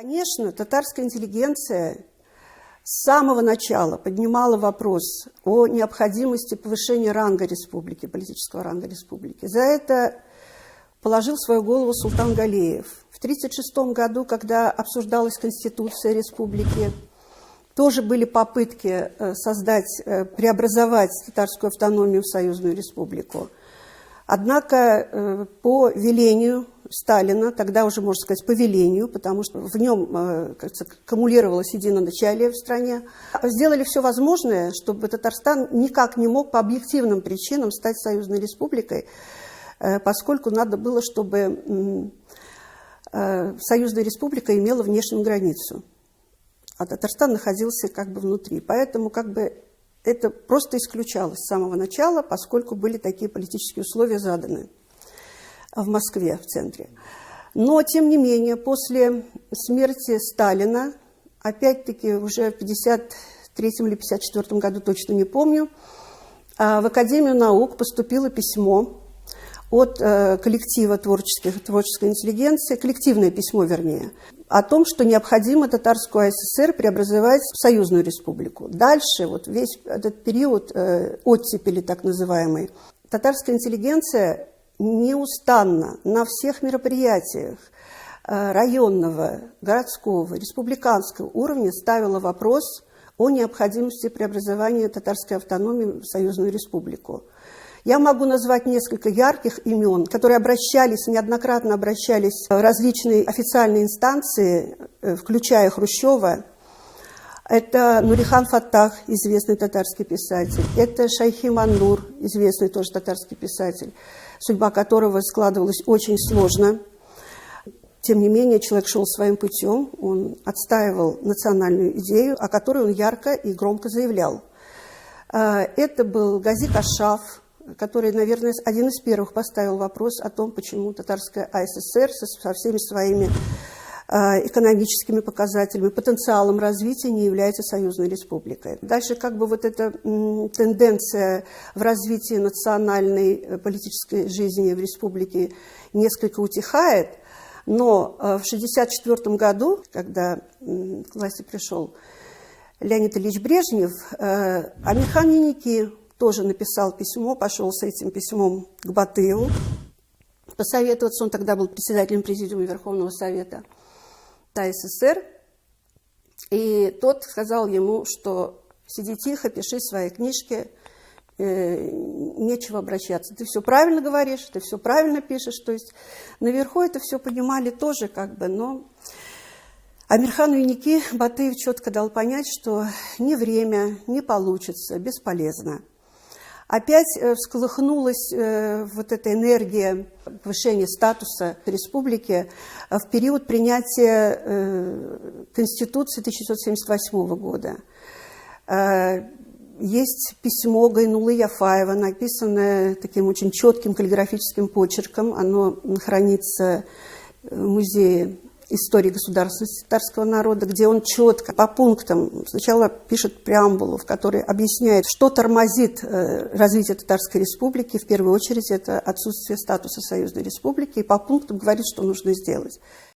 Конечно, татарская интеллигенция с самого начала поднимала вопрос о необходимости повышения ранга республики, политического ранга республики. За это положил свою голову Султан Галеев. В 1936 году, когда обсуждалась Конституция республики, тоже были попытки преобразовать татарскую автономию в союзную республику. Однако по велению Сталина, тогда уже, можно сказать, по велению, потому что в нем кумулировалось единоначалие в стране, сделали все возможное, чтобы Татарстан никак не мог по объективным причинам стать союзной республикой, поскольку надо было, чтобы союзная республика имела внешнюю границу, а Татарстан находился как бы внутри. Поэтому это просто исключалось с самого начала, поскольку были такие политические условия заданы в Москве, в центре. Но, тем не менее, после смерти Сталина, опять-таки уже в 1953 или 1954 году, точно не помню, в Академию наук поступило письмо от коллектива творческой интеллигенции, коллективное письмо, вернее, о том, что необходимо Татарскую АССР преобразовать в союзную республику. Дальше, вот весь этот период оттепели, так называемый, татарская интеллигенция неустанно на всех мероприятиях районного, городского, республиканского уровня ставила вопрос о необходимости преобразования татарской автономии в союзную республику. Я могу назвать несколько ярких имен, которые неоднократно обращались в различные официальные инстанции, включая Хрущева. Это Нурихан Фаттах, известный татарский писатель. Это Шайхи Маннур, известный тоже татарский писатель, судьба которого складывалась очень сложно. Тем не менее, человек шел своим путем, он отстаивал национальную идею, о которой он ярко и громко заявлял. Это был Гази Кашаф, который, наверное, один из первых поставил вопрос о том, почему татарская АССР со всеми своими экономическими показателями, потенциалом развития не является союзной республикой. Дальше вот эта тенденция в развитии национальной политической жизни в республике несколько утихает, но в 1964 году, когда к власти пришел Леонид Ильич Брежнев, Амирхан Еники тоже написал письмо, пошел с этим письмом к Батыеву посоветоваться. Он тогда был председателем Президиума Верховного Совета ТАССР. И тот сказал ему, что сиди тихо, пиши свои книжки, нечего обращаться. Ты все правильно говоришь, ты все правильно пишешь. То есть наверху это все понимали тоже, но Амирхану Еники Батыев четко дал понять, что ни время, не получится, бесполезно. Опять всколыхнулась эта энергия повышения статуса республики в период принятия Конституции 1978 года. Есть письмо Гайнулы Яфаева, написанное таким очень четким каллиграфическим почерком. Оно хранится в музее истории государственности татарского народа, где он четко по пунктам сначала пишет преамбулу, в которой объясняет, что тормозит развитие Татарской республики. В первую очередь это отсутствие статуса союзной республики, и по пунктам говорит, что нужно сделать.